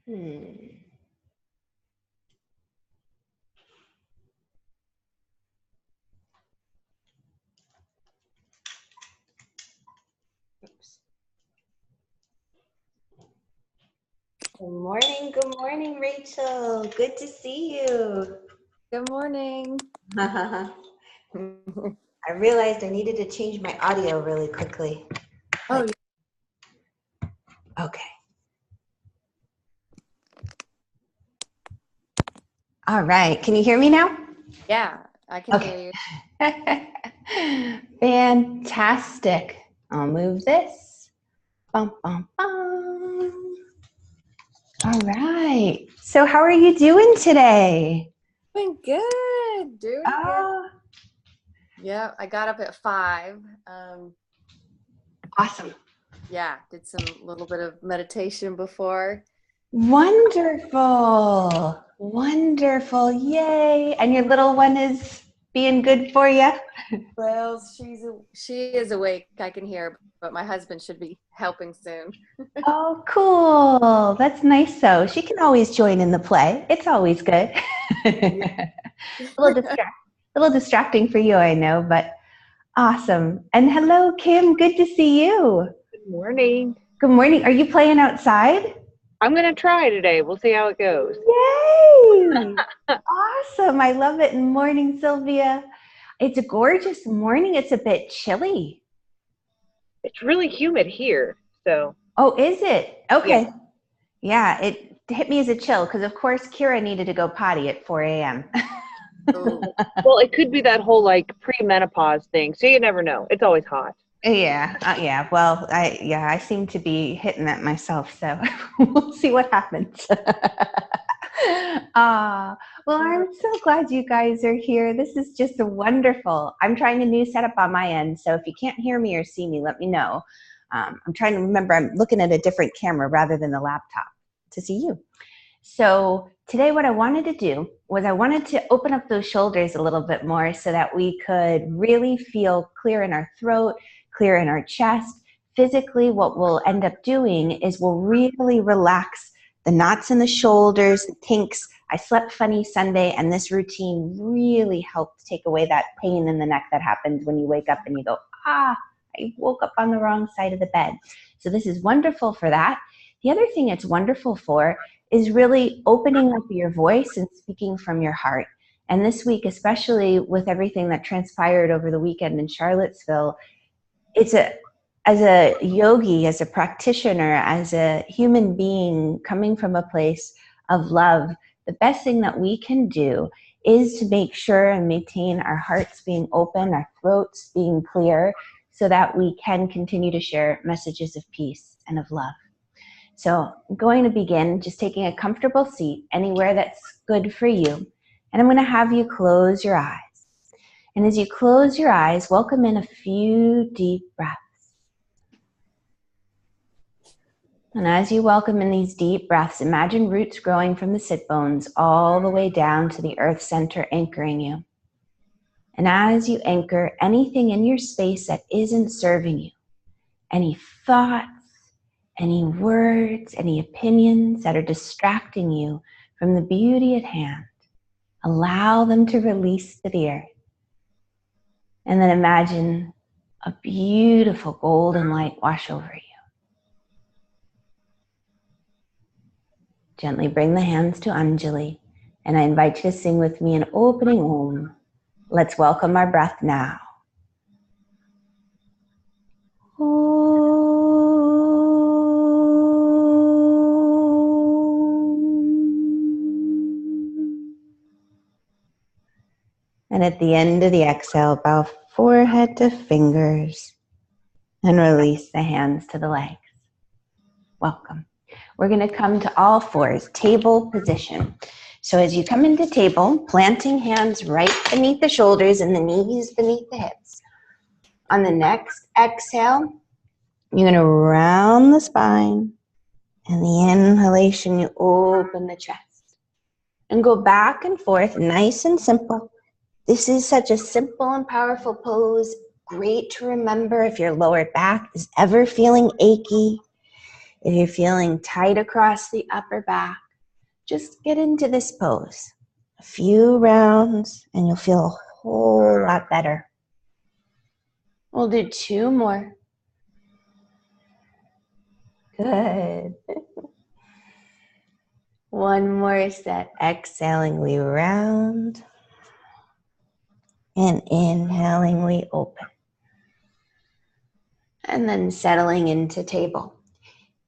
Hmm. Oops. Good morning, Rachel. Good to see you. Good morning. I realized I needed to change my audio really quickly. Oh, Okay. All right. Can you hear me now? yeah, I can hear you. Fantastic. I'll move this. Bum, bum, bum. All right. So how are you doing today? Doing good. Doing good. Oh, Yeah, I got up at 5. awesome. Yeah, did some little bit of meditation before. Wonderful. Wonderful. Yay. And your little one is being good for you? Well, she is awake. I can hear, but my husband should be helping soon. Oh, cool. That's nice though. She can always join in the play. It's always good. A little distracting for you, I know, but awesome. And hello, Kim. Good to see you. Good morning. Good morning. Are you playing outside? I'm going to try today. We'll see how it goes. Yay! Awesome. I love it. Morning, Sylvia. It's a gorgeous morning. It's a bit chilly. It's really humid here, so. Oh, is it? Okay. Yeah, it hit me as a chill because, of course, Kira needed to go potty at 4 a.m. Well, it could be that whole like pre-menopause thing, so you never know. It's always hot. Yeah. Well, I seem to be hitting that myself, so we'll see what happens. Well, I'm so glad you guys are here. This is just wonderful. I'm trying a new setup on my end, so if you can't hear me or see me, let me know. I'm trying to remember, I'm looking at a different camera rather than the laptop to see you. So today what I wanted to do was I wanted to open up those shoulders a little bit more so that we could really feel clear in our throat, clear in our chest. Physically, what we'll end up doing is we'll really relax the knots in the shoulders, the kinks. I slept funny Sunday, and this routine really helped take away that pain in the neck that happens when you wake up and you go, I woke up on the wrong side of the bed. So this is wonderful for that. The other thing it's wonderful for is really opening up your voice and speaking from your heart. And this week, especially with everything that transpired over the weekend in Charlottesville, as a yogi, as a practitioner, as a human being coming from a place of love, the best thing that we can do is to make sure and maintain our hearts being open, our throats being clear, so that we can continue to share messages of peace and of love. So I'm going to begin just taking a comfortable seat anywhere that's good for you. And I'm going to have you close your eyes. And as you close your eyes, welcome in a few deep breaths. And as you welcome in these deep breaths, imagine roots growing from the sit bones all the way down to the earth center, anchoring you. And as you anchor, anything in your space that isn't serving you, any thoughts, any words, any opinions that are distracting you from the beauty at hand, allow them to release to the earth. And then imagine a beautiful golden light wash over you. Gently bring the hands to Anjali, and I invite you to sing with me an opening Om. Let's welcome our breath now. And at the end of the exhale, bow forehead to fingers and release the hands to the legs. Welcome. We're going to come to all fours, table position. So as you come into table, planting hands right beneath the shoulders and the knees beneath the hips. On the next exhale, you're going to round the spine. And the inhalation, you open the chest. And go back and forth, nice and simple. This is such a simple and powerful pose. Great to remember if your lower back is ever feeling achy. If you're feeling tight across the upper back, just get into this pose. A few rounds and you'll feel a whole lot better. We'll do 2 more. Good. 1 more set. Exhaling, we round. And inhaling, we open. And then settling into table.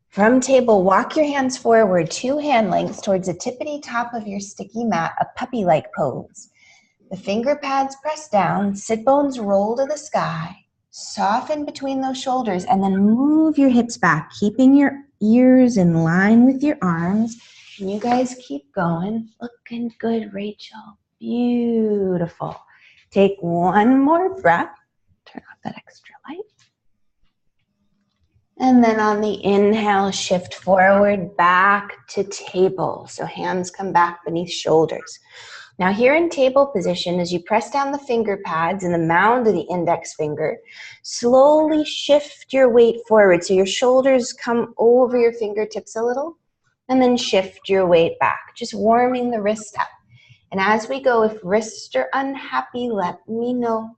From table, walk your hands forward 2 hand lengths towards the tippity top of your sticky mat, a puppy-like pose. The finger pads press down, sit bones roll to the sky. Soften between those shoulders and then move your hips back, keeping your ears in line with your arms. And you guys keep going. Looking good, Rachel. Beautiful. Take 1 more breath. Turn off that extra light. And then on the inhale, shift forward back to table. So hands come back beneath shoulders. Now here in table position, as you press down the finger pads and the mound of the index finger, slowly shift your weight forward. So your shoulders come over your fingertips a little, and then shift your weight back, just warming the wrist up. And as we go, if wrists are unhappy, let me know.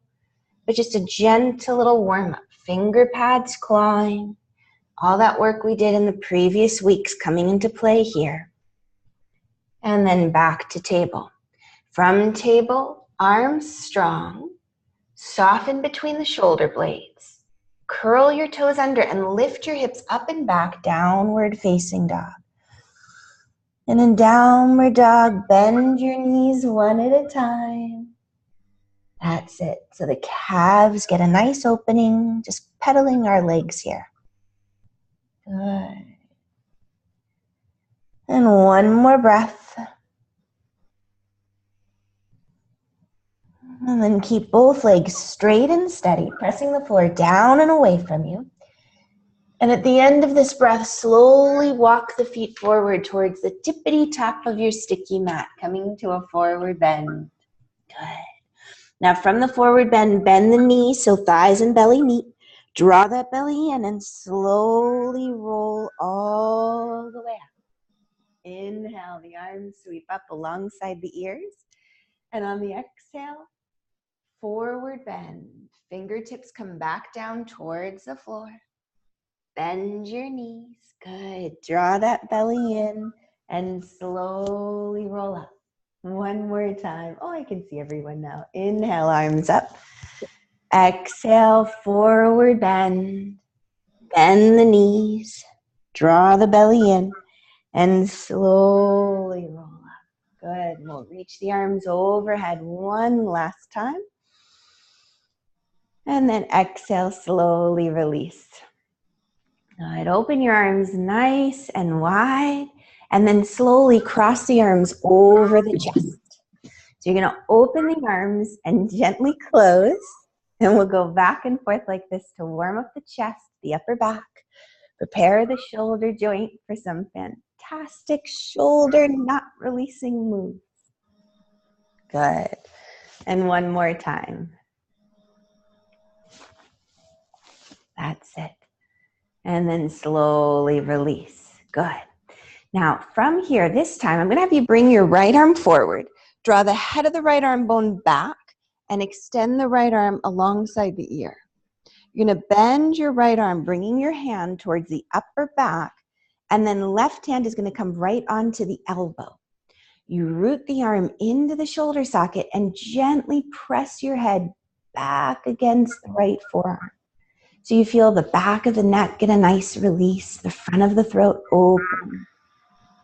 But just a gentle little warm up. Finger pads clawing. All that work we did in the previous weeks coming into play here. And then back to table. From table, arms strong, soften between the shoulder blades. Curl your toes under and lift your hips up and back, downward facing dog. And in downward dog, bend your knees 1 at a time. That's it. So the calves get a nice opening, just pedaling our legs here. Good. And 1 more breath. And then keep both legs straight and steady, pressing the floor down and away from you. And at the end of this breath, slowly walk the feet forward towards the tippity top of your sticky mat, coming to a forward bend. Good. Now from the forward bend, bend the knees so thighs and belly meet. Draw that belly in and slowly roll all the way up. Inhale, the arms sweep up alongside the ears. And on the exhale, forward bend. Fingertips come back down towards the floor. Bend your knees. Good. Draw that belly in and slowly roll up. 1 more time. Oh, I can see everyone now. Inhale, arms up. Exhale, forward bend. Bend the knees. Draw the belly in and slowly roll up. Good. We'll reach the arms overhead 1 last time. And then exhale, slowly release. Good. Open your arms nice and wide. And then slowly cross the arms over the chest. So you're going to open the arms and gently close. And we'll go back and forth like this to warm up the chest, the upper back. Prepare the shoulder joint for some fantastic shoulder not releasing moves. Good. And 1 more time. That's it. And then slowly release. Good. Now from here, this time, I'm going to have you bring your right arm forward. Draw the head of the right arm bone back and extend the right arm alongside the ear. You're going to bend your right arm, bringing your hand towards the upper back, and then left hand is going to come right onto the elbow. You root the arm into the shoulder socket and gently press your head back against the right forearm. So you feel the back of the neck get a nice release, the front of the throat open,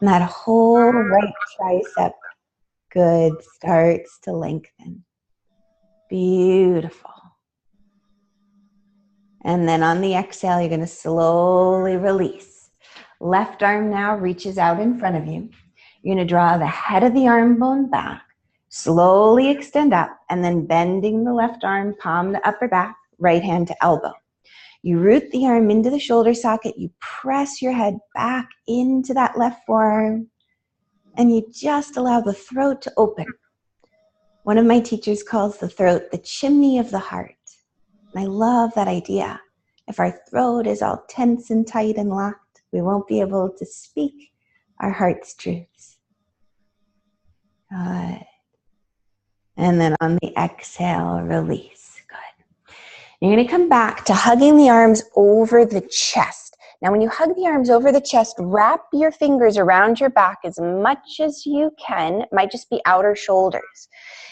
and that whole right tricep, good, starts to lengthen. Beautiful. And then on the exhale, you're going to slowly release. Left arm now reaches out in front of you. You're going to draw the head of the arm bone back, slowly extend up, and then bending the left arm, palm to upper back, right hand to elbow. You root the arm into the shoulder socket. You press your head back into that left forearm, and you just allow the throat to open. One of my teachers calls the throat the chimney of the heart. And I love that idea. If our throat is all tense and tight and locked, we won't be able to speak our heart's truths. Good. And then on the exhale, release. Good. You're going to come back to hugging the arms over the chest. Now, when you hug the arms over the chest, wrap your fingers around your back as much as you can. It might just be outer shoulders.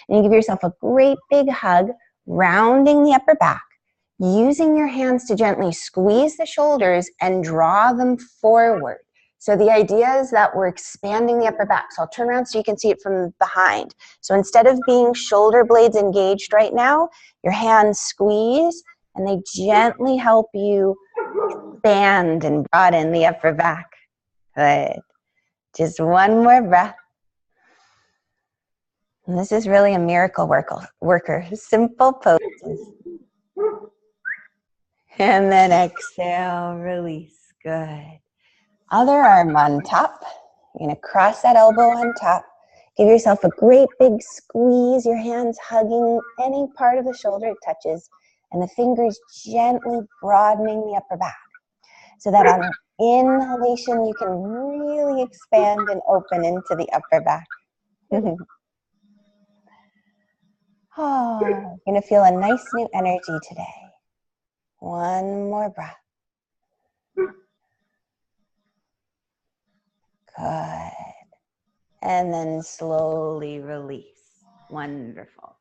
And you give yourself a great big hug, rounding the upper back, using your hands to gently squeeze the shoulders and draw them forward. So the idea is that we're expanding the upper back. So I'll turn around so you can see it from behind. So instead of being shoulder blades engaged right now, your hands squeeze and they gently help you expand and broaden the upper back. Good. Just one more breath. And this is really a miracle worker. Simple poses. And then exhale, release. Good. Other arm on top. You're going to cross that elbow on top. Give yourself a great big squeeze. Your hands hugging any part of the shoulder it touches. And the fingers gently broadening the upper back. So that on inhalation, you can really expand and open into the upper back. Oh, you're going to feel a nice new energy today. One more breath. Good. And then slowly release. Wonderful.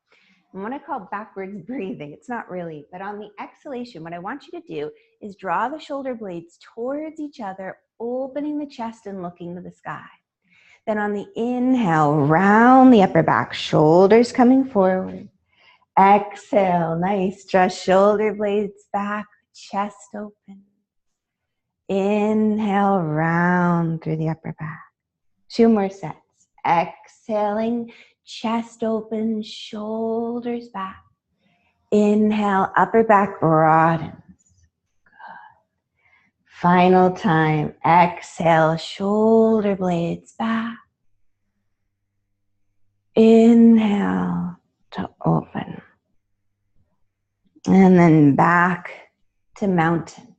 And what I call backwards breathing, it's not really, but on the exhalation, what I want you to do is draw the shoulder blades towards each other, opening the chest and looking to the sky. Then on the inhale, round the upper back, shoulders coming forward. Exhale, nice, draw shoulder blades back, chest open. Inhale, round through the upper back. 2 more sets. Exhaling, chest open, shoulders back. Inhale, upper back broadens. Good. Final time. Exhale, shoulder blades back. Inhale to open. And then back to mountain.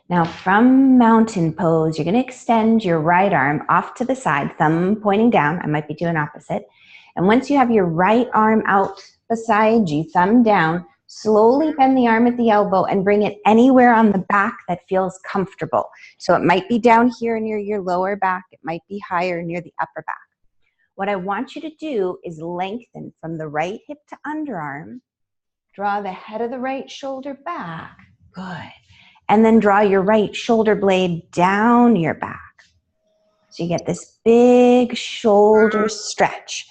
Now from mountain pose, you're going to extend your right arm off to the side, thumb pointing down. I might be doing opposite. And once you have your right arm out beside you, thumb down, slowly bend the arm at the elbow and bring it anywhere on the back that feels comfortable. So it might be down here near your lower back. It might be higher near the upper back. What I want you to do is lengthen from the right hip to underarm. Draw the head of the right shoulder back. Good. And then draw your right shoulder blade down your back. So you get this big shoulder stretch.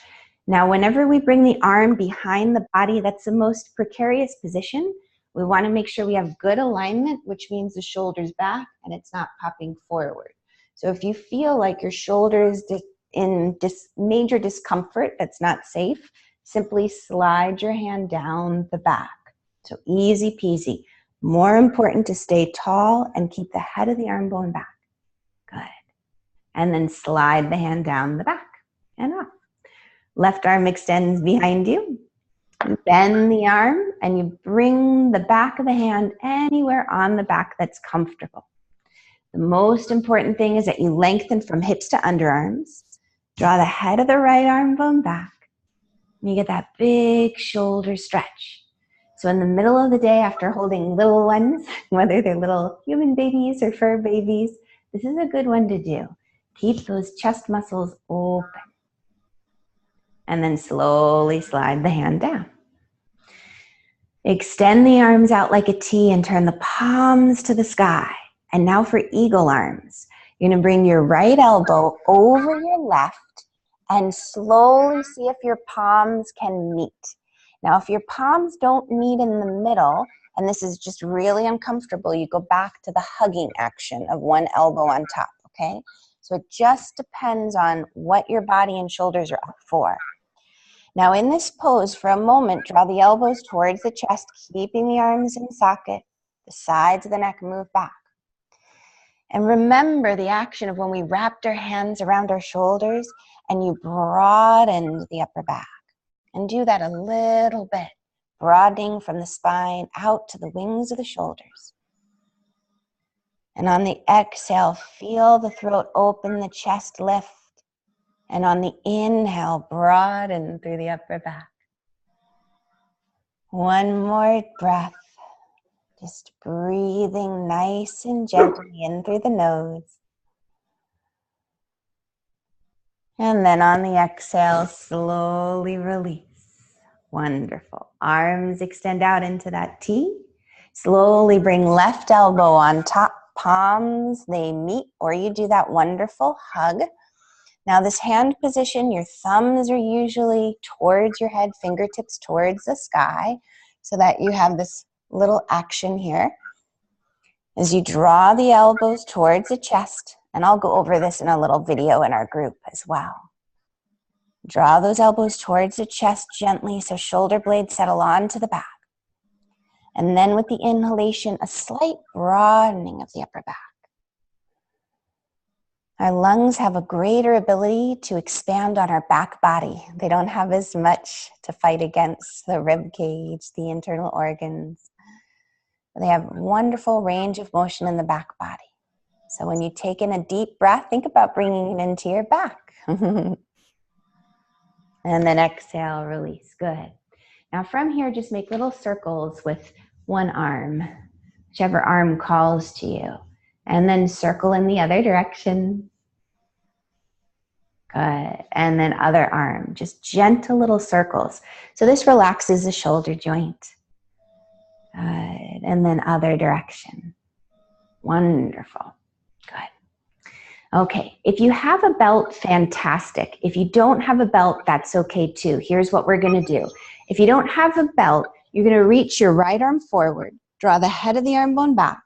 Now, whenever we bring the arm behind the body, that's the most precarious position. We want to make sure we have good alignment, which means the shoulder's back and it's not popping forward. So if you feel like your shoulder is in major discomfort that's not safe, simply slide your hand down the back. So easy peasy. More important to stay tall and keep the head of the arm bone back. Good. And then slide the hand down the back and up. Left arm extends behind you. You bend the arm and you bring the back of the hand anywhere on the back that's comfortable. The most important thing is that you lengthen from hips to underarms. Draw the head of the right arm bone back. And you get that big shoulder stretch. So in the middle of the day after holding little ones, whether they're little human babies or fur babies, this is a good one to do. Keep those chest muscles open. And then slowly slide the hand down. Extend the arms out like a T and turn the palms to the sky. And now for eagle arms. You're going to bring your right elbow over your left and slowly see if your palms can meet. Now, if your palms don't meet in the middle, and this is just really uncomfortable, you go back to the hugging action of one elbow on top, okay? So it just depends on what your body and shoulders are up for. Now, in this pose, for a moment, draw the elbows towards the chest, keeping the arms in socket. The sides of the neck move back. And remember the action of when we wrapped our hands around our shoulders and you broadened the upper back. And do that a little bit, broadening from the spine out to the wings of the shoulders. And on the exhale, feel the throat open, the chest lift. And on the inhale, broaden through the upper back. One more breath. Just breathing nice and gently in through the nose. And then on the exhale, slowly release. Wonderful. Arms extend out into that T. Slowly bring left elbow on top. Palms, they meet, or you do that wonderful hug. Now this hand position, your thumbs are usually towards your head, fingertips towards the sky, so that you have this little action here. As you draw the elbows towards the chest, and I'll go over this in a little video in our group as well. Draw those elbows towards the chest gently so shoulder blades settle onto the back. And then with the inhalation, a slight broadening of the upper back. Our lungs have a greater ability to expand on our back body. They don't have as much to fight against the rib cage, the internal organs. They have wonderful range of motion in the back body. So when you take in a deep breath, think about bringing it into your back. And then exhale, release. Good. Now from here, just make little circles with one arm, whichever arm calls to you. And then circle in the other direction. Good. And then other arm, just gentle little circles. So this relaxes the shoulder joint. Good. And then other direction. Wonderful. Good. Okay. If you have a belt, fantastic. If you don't have a belt, that's okay too. Here's what we're going to do. If you don't have a belt, you're going to reach your right arm forward, draw the head of the arm bone back,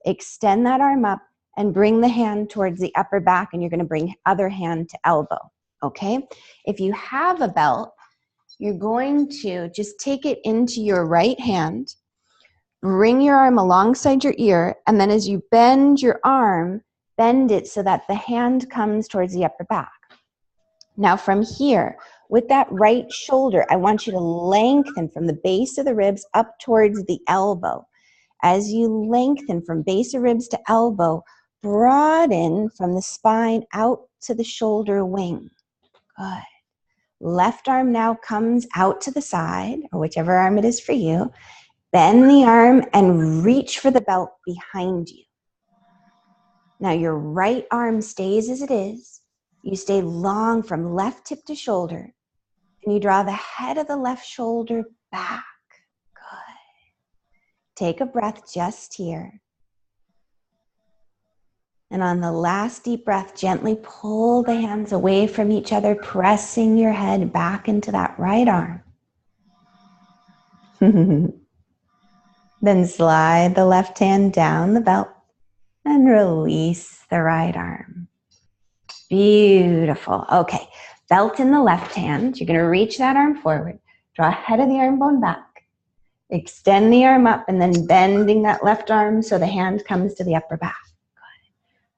extend that arm up, and bring the hand towards the upper back, and you're going to bring other hand to elbow, okay? If you have a belt, you're going to just take it into your right hand, bring your arm alongside your ear, and then as you bend your arm, bend it so that the hand comes towards the upper back. Now from here, with that right shoulder, I want you to lengthen from the base of the ribs up towards the elbow. As you lengthen from base of ribs to elbow, broaden from the spine out to the shoulder wing. Good. Left arm now comes out to the side, or whichever arm it is for you. Bend the arm and reach for the belt behind you. Now your right arm stays as it is. You stay long from left hip to shoulder. And you draw the head of the left shoulder back. Good. Take a breath just here. And on the last deep breath, gently pull the hands away from each other, pressing your head back into that right arm. Then slide the left hand down the belt and release the right arm. Beautiful. Okay, belt in the left hand. You're going to reach that arm forward. Draw head of the arm bone back. Extend the arm up and then bending that left arm so the hand comes to the upper back. Good.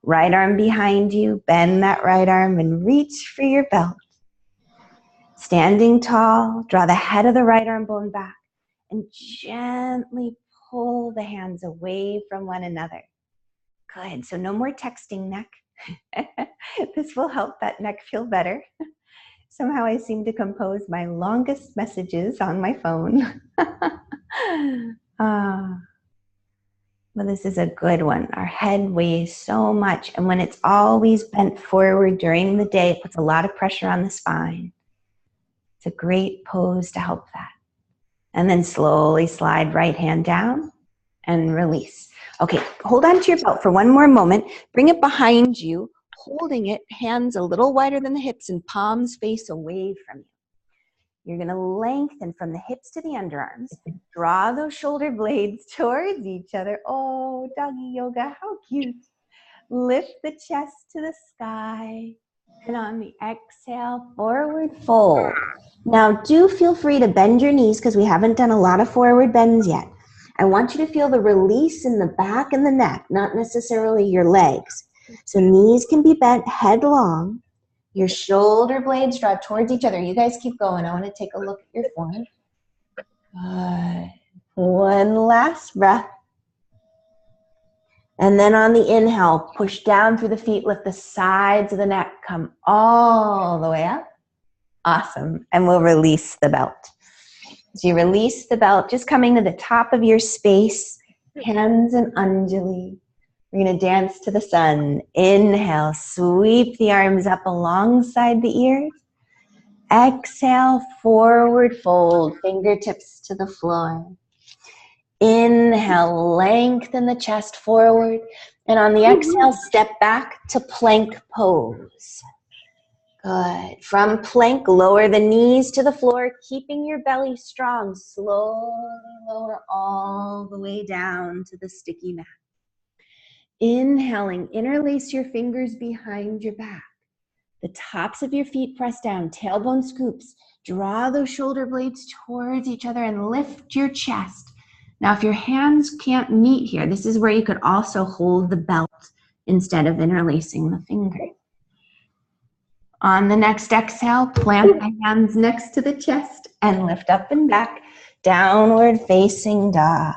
Right arm behind you. Bend that right arm and reach for your belt. Standing tall, draw the head of the right arm bone back and gently pull the hands away from one another. Good. So no more texting neck. This will help that neck feel better. Somehow I seem to compose my longest messages on my phone. But this is a good one. Our head weighs so much, and when it's always bent forward during the day, it puts a lot of pressure on the spine. It's a great pose to help that. And then slowly slide right hand down and release. Okay, hold on to your belt for one more moment. Bring it behind you, holding it, hands a little wider than the hips and palms face away from you. You're going to lengthen from the hips to the underarms. Draw those shoulder blades towards each other. Oh, doggy yoga, how cute. Lift the chest to the sky. And on the exhale, forward fold. Now do feel free to bend your knees because we haven't done a lot of forward bends yet. I want you to feel the release in the back and the neck, not necessarily your legs. So knees can be bent headlong. Your shoulder blades draw towards each other. You guys keep going. I want to take a look at your form. Good. One last breath. And then on the inhale, push down through the feet, lift the sides of the neck, come all the way up. Awesome. And we'll release the belt. So you release the belt, just coming to the top of your space, hands and undulate. We're going to dance to the sun. Inhale, sweep the arms up alongside the ears. Exhale, forward fold, fingertips to the floor. Inhale, lengthen the chest forward. And on the exhale, step back to plank pose. Good. From plank, lower the knees to the floor, keeping your belly strong. Slowly lower all the way down to the sticky mat. Inhaling, interlace your fingers behind your back. The tops of your feet press down, tailbone scoops. Draw those shoulder blades towards each other and lift your chest. Now, if your hands can't meet here, this is where you could also hold the belt instead of interlacing the fingers. On the next exhale, plant the hands next to the chest and lift up and back, downward facing dog.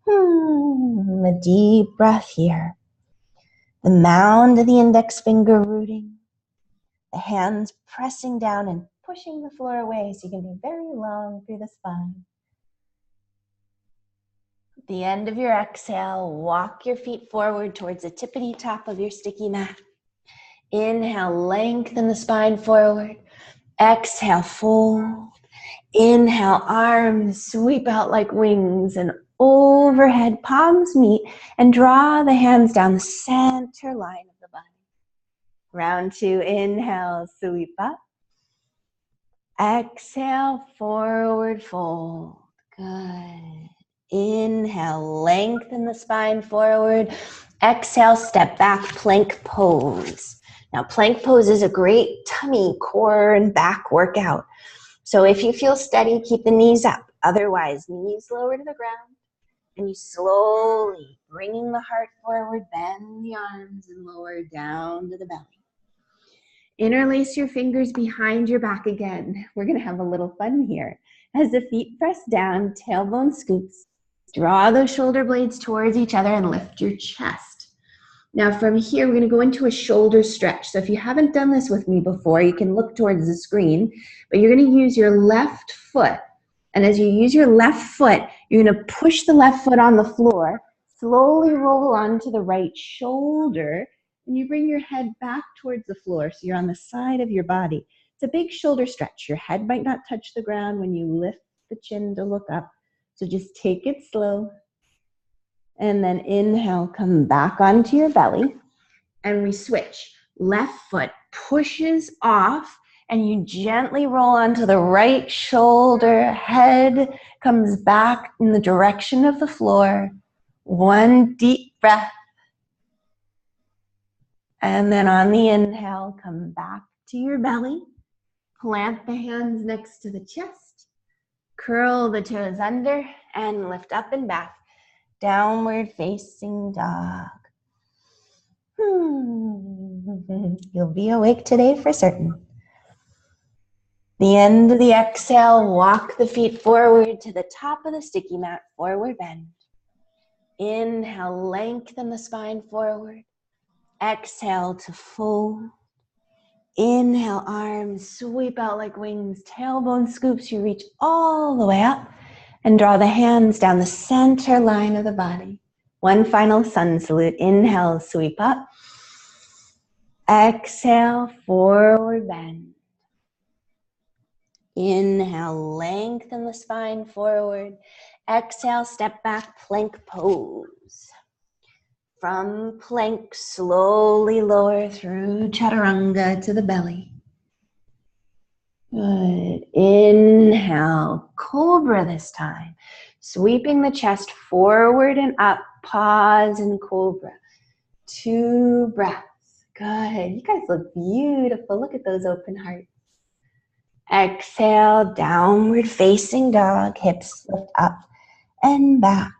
A deep breath here. The mound of the index finger rooting. The hands pressing down and pushing the floor away so you can be very long through the spine. At the end of your exhale, walk your feet forward towards the tippity top of your sticky mat. Inhale, lengthen the spine forward. Exhale, fold. Inhale, arms sweep out like wings and overhead, palms meet, and draw the hands down the center line of the body. Round two, inhale, sweep up. Exhale, forward fold. Good. Inhale, lengthen the spine forward. Exhale, step back, plank pose. Now, plank pose is a great tummy, core, and back workout. So if you feel steady, keep the knees up. Otherwise, knees lower to the ground. And you slowly, bringing the heart forward, bend the arms and lower down to the belly. Interlace your fingers behind your back again. We're going to have a little fun here. As the feet press down, tailbone scoops. Draw those shoulder blades towards each other and lift your chest. Now from here, we're going to go into a shoulder stretch. So if you haven't done this with me before, you can look towards the screen, but you're going to use your left foot. And as you use your left foot, you're going to push the left foot on the floor, slowly roll onto the right shoulder, and you bring your head back towards the floor so you're on the side of your body. It's a big shoulder stretch. Your head might not touch the ground when you lift the chin to look up. So just take it slow. And then inhale, come back onto your belly. And we switch. Left foot pushes off and you gently roll onto the right shoulder. Head comes back in the direction of the floor. One deep breath. And then on the inhale, come back to your belly. Plant the hands next to the chest. Curl the toes under and lift up and back. Downward facing dog. You'll be awake today for certain. The end of the exhale, walk the feet forward to the top of the sticky mat, forward bend. Inhale, lengthen the spine forward. Exhale to fold. Inhale, arms sweep out like wings, tailbone scoops, you reach all the way up and draw the hands down the center line of the body. One final sun salute. Inhale, sweep up. Exhale, forward bend. Inhale, lengthen the spine forward. Exhale, step back, plank pose. From plank, slowly lower through chaturanga to the belly. Good. Inhale, cobra this time. Sweeping the chest forward and up. Pause in cobra. 2 breaths. Good. You guys look beautiful. Look at those open hearts. Exhale, downward facing dog. Hips lift up and back.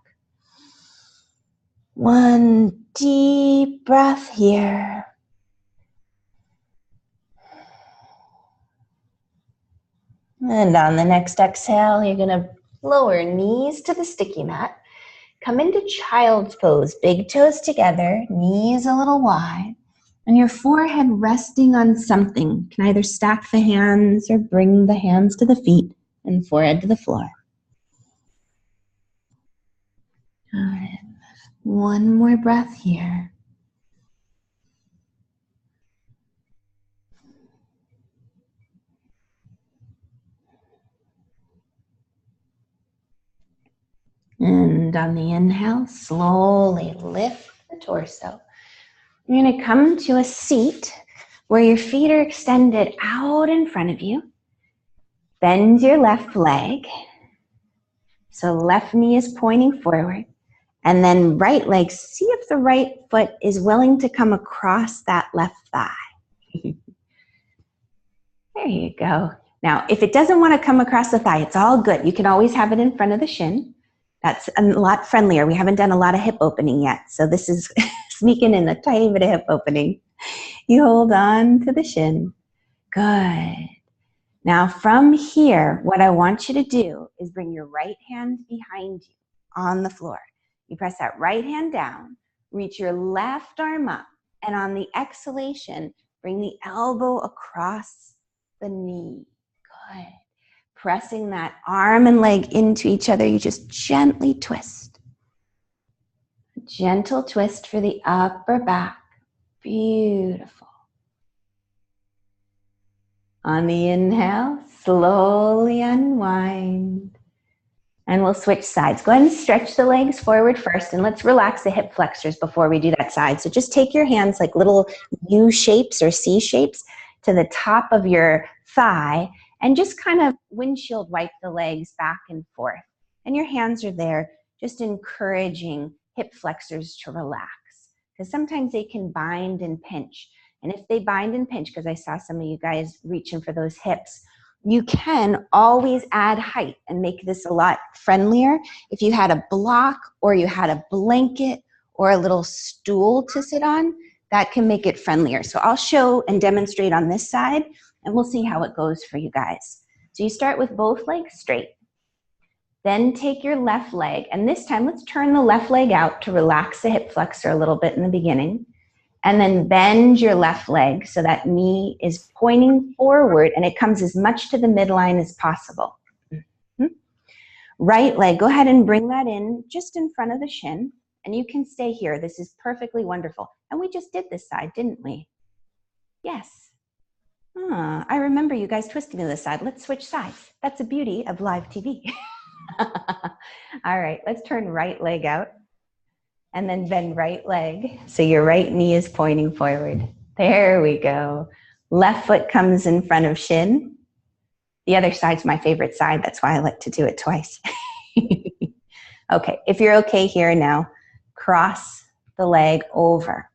One deep breath here. And on the next exhale, you're going to lower knees to the sticky mat. Come into child's pose, big toes together, knees a little wide, and your forehead resting on something. You can either stack the hands or bring the hands to the feet and forehead to the floor. Good. One more breath here. And on the inhale, slowly lift the torso. You're going to come to a seat where your feet are extended out in front of you. Bend your left leg. So left knee is pointing forward. And then right leg, see if the right foot is willing to come across that left thigh. There you go. Now, if it doesn't want to come across the thigh, it's all good. You can always have it in front of the shin. That's a lot friendlier. We haven't done a lot of hip opening yet, so this is sneaking in a tiny bit of hip opening. You hold on to the shin. Good. Now from here, what I want you to do is bring your right hand behind you on the floor. You press that right hand down, reach your left arm up, and on the exhalation, bring the elbow across the knee. Good. Pressing that arm and leg into each other, you just gently twist. A gentle twist for the upper back. Beautiful. On the inhale, slowly unwind. And we'll switch sides. Go ahead and stretch the legs forward first, and let's relax the hip flexors before we do that side. So just take your hands like little U shapes or C shapes to the top of your thigh, and just kind of windshield wipe the legs back and forth. And your hands are there, just encouraging hip flexors to relax. Because sometimes they can bind and pinch. And if they bind and pinch, because I saw some of you guys reaching for those hips, you can always add height and make this a lot friendlier. If you had a block or you had a blanket or a little stool to sit on, that can make it friendlier. So I'll show and demonstrate on this side, and we'll see how it goes for you guys. So you start with both legs straight. Then take your left leg, and this time let's turn the left leg out to relax the hip flexor a little bit in the beginning. And then bend your left leg so that knee is pointing forward and it comes as much to the midline as possible. Right leg, go ahead and bring that in just in front of the shin, and you can stay here. This is perfectly wonderful. And we just did this side, didn't we? Yes. I remember you guys twisting to this side. Let's switch sides. That's the beauty of live TV. All right, let's turn right leg out. And then bend right leg, so your right knee is pointing forward. There we go. Left foot comes in front of shin. The other side's my favorite side, that's why I like to do it twice. Okay, if you're okay here now, cross the leg over.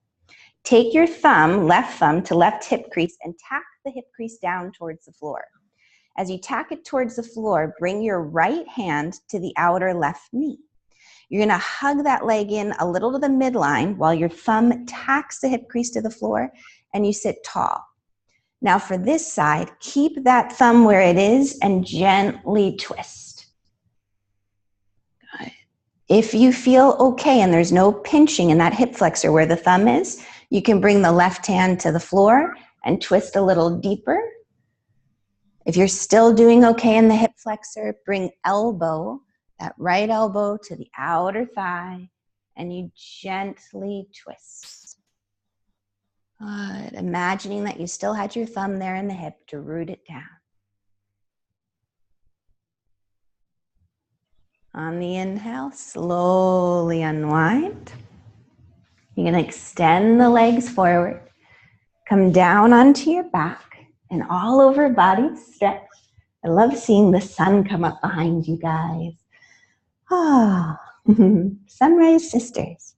Take your thumb, left thumb, to left hip crease and tack the hip crease down towards the floor. As you tack it towards the floor, bring your right hand to the outer left knee. You're going to hug that leg in a little to the midline while your thumb tacks the hip crease to the floor, and you sit tall. Now for this side, keep that thumb where it is and gently twist. Good. If you feel okay and there's no pinching in that hip flexor where the thumb is, you can bring the left hand to the floor and twist a little deeper. If you're still doing okay in the hip flexor, bring elbow, that right elbow, to the outer thigh, and you gently twist. Good. Imagining that you still had your thumb there in the hip to root it down. On the inhale, slowly unwind. You're going to extend the legs forward, come down onto your back, and all over body stretch. I love seeing the sun come up behind you guys. Ah, sunrise sisters.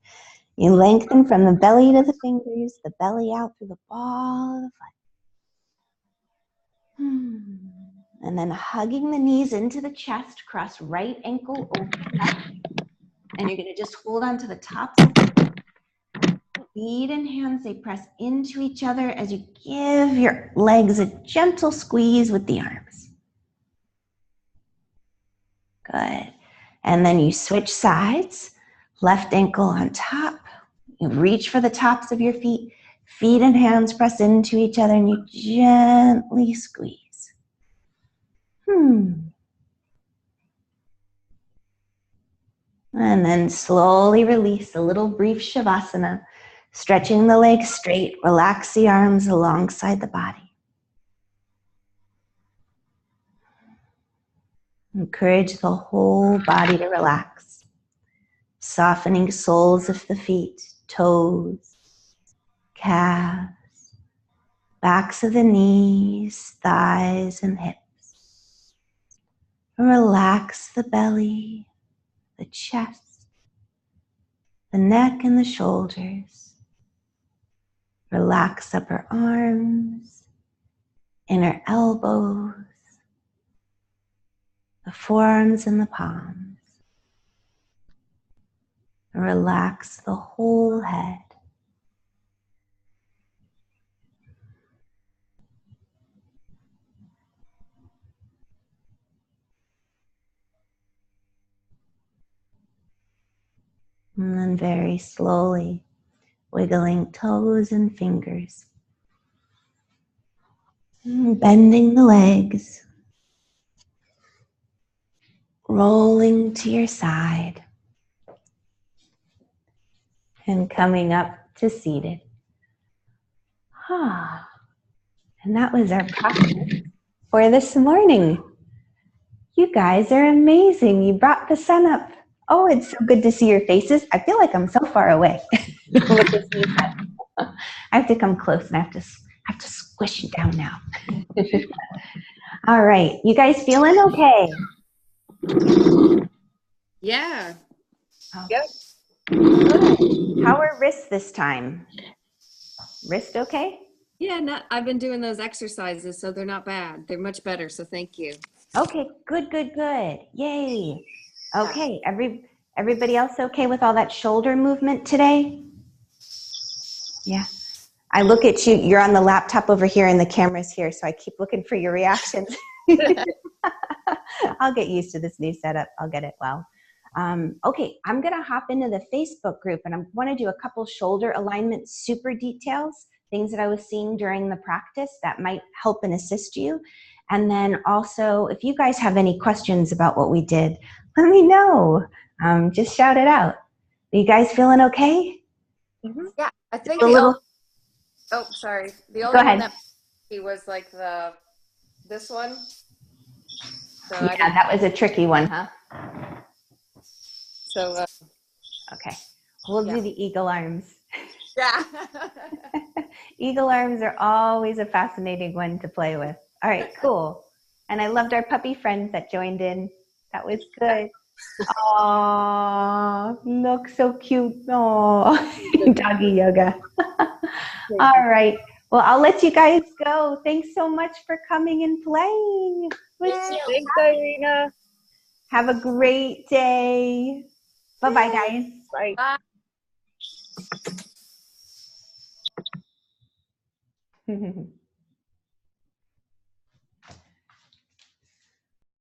You lengthen from the belly to the fingers, the belly out through the ball of the foot. And then hugging the knees into the chest, cross right ankle over up. And you're going to just hold on to the tops of the feet and hands. They press into each other as you give your legs a gentle squeeze with the arms. Good. And then you switch sides. Left ankle on top. You reach for the tops of your feet. Feet and hands press into each other and you gently squeeze. And then slowly release a little brief Shavasana, stretching the legs straight, relax the arms alongside the body. Encourage the whole body to relax, softening soles of the feet, toes, calves, backs of the knees, thighs, and hips. Relax the belly, the chest, the neck and the shoulders. Relax upper arms, inner elbows, the forearms and the palms. Relax the whole head. And then very slowly, wiggling toes and fingers. Bending the legs. Rolling to your side. And coming up to seated. And that was our practice for this morning. You guys are amazing. You brought the sun up. Oh, it's so good to see your faces. I feel like I'm so far away. With this new set. I have to come close and I have to squish it down now. All right. You guys feeling okay? Yeah. Oh. Yep. Good. How are wrists this time? Wrist okay? Yeah, I've been doing those exercises, so they're not bad. They're much better, so thank you. Okay, good. Yay. Okay, everybody else okay with all that shoulder movement today? Yeah. I look at you, you're on the laptop over here and the camera's here, so I keep looking for your reactions. I'll get used to this new setup. I'll get it well. Okay, I'm gonna hop into the Facebook group and I wanna do a couple shoulder alignment super details, things that I was seeing during the practice that might help and assist you. And then also, if you guys have any questions about what we did, let me know. Just shout it out. Are you guys feeling okay? Mm-hmm. Yeah, I think A little. sorry. The Go only ahead. one that he was like this one. So Yeah, that was a tricky one, huh? So Okay, we'll do the eagle arms. yeah. Eagle arms are always a fascinating one to play with. All right, cool. And I loved our puppy friends that joined in. That was good. Aww, look so cute. Aww, doggy yoga. All right. Well, I'll let you guys go. Thanks so much for coming and playing. Thanks, Irina. Have a great day. Bye-bye, guys. Bye. Bye.